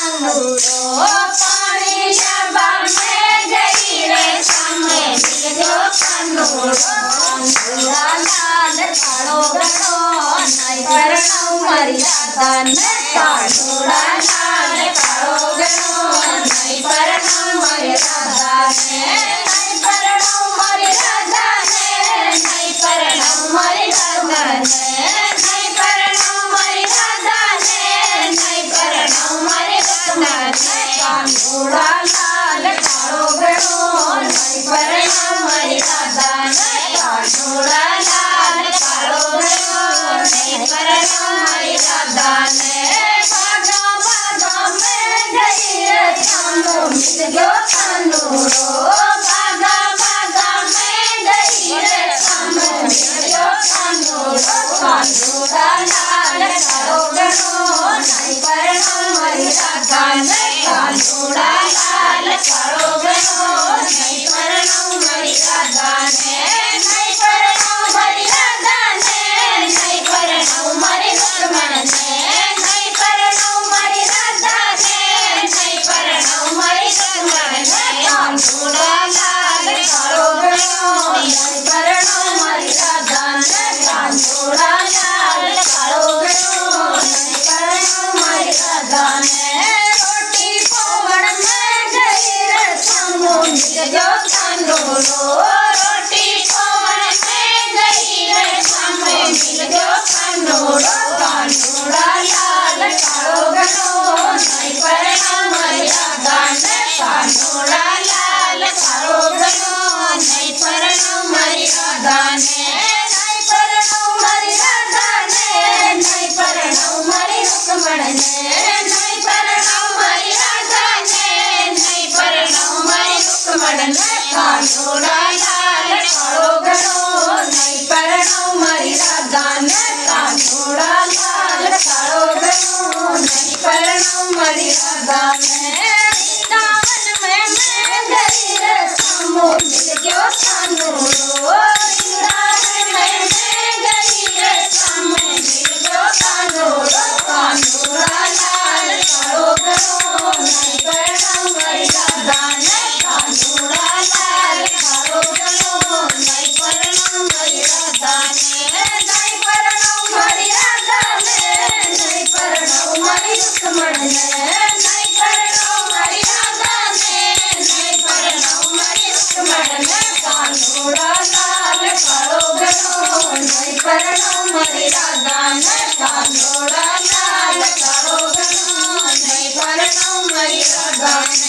કાનુડો પાણી લેવા મેં ગઈ રે સામે મિલજો કાનુડો કાનુડા લાલ કાળો ગળો નહીં પરણાવ મારી રાધાને કાનુડા લાલ કાળો ગળો નહીં પરણાવ મારી રાધાને નહીં પરણાવ મારી રાધાને નહીં પરણાવ મારી રાધાને નહીં પરણાવ મારી રાધાને નહીં પરણાવ મારી રાધાને કાનુડા લાલ કાળો ગળો નહીં પરણાવ મારી રાધાને કાનુડા લાલ કાળો ગળો નહીં પરણાવ મારી રાધાને ભાગા ભાગા મેં ગઈ રે સામો મિલજો કાનુડો ભાગા ભાગા મેં ગઈ રે સામો મિલજો કાનુડો કાનુડા લાલ કાળો ગળો નહીં પરણાવ મારી રાધાને કાનુડા લાલ કાળો ગળો નહીં પરણાવ મારી રાધાને નહીં પરણાવ મારી રાધાને નહીં પરણાવ મારી લક્ષ્મણને નહીં પરણાવ મારી રાધાને નહીં પરણાવ મારી લક્ષ્મણને કાનુડા લાલ કાળો ગળો નહીં પરણાવ મારી રાધાને કાનુડા લાલ કાળો ગળો નહીં પરણાવ મારી રાધાને રોટી પવન મેં ગઈ રે સામો મિલજો કાનુડો રોટી પવન મેં ગઈ રે સામો મિલજો કાનુડો કાનુડા લાલ કાળો ગળો નહીં પરણાવ મારી રાધાને કાનુડા લાલ કાળો ગળો નહીં પરણાવ મારી રાધાને નહીં પરણાવ મારી રાધાને નહીં પરણાવ મારી લક્ષ્મણને નહીં પરણાવ મારી રાધાને નહીં પરણાવ મારી લક્ષ્મણને કાનુડા લાલ કાળો ગળો નહીં પરણાવ મારી રાધાને કાનુડા લાલ કાળો ગળો નહીં પરણાવ મારી રાધાને વૃંદાવન મેં ગઈ રે સામો મિલજો કાનુડો વૃંદાવન મેં ગઈ રે સામો મિલજો કાનુડો કાનુડા લાલ કાળો ગળો નહીં પરણાવ મારી રાધાને કાનુડા લાલ કાળો ગળો નહીં પરણાવ મારી રાધાને નહીં પરણાવ મારી રાધાને નહીં પરણાવ મારી લક્ષ્મણને નહીં પરણાવ મારી રાધાને નહીં પરણાવ મારી લક્ષ્મણને કાનુડા લાલ કાળો ગળો નહીં પરણાવ મારી રાધાને કાનુડા લાલ કાળો ગળો નહીં પરણાવ મારી રાધાને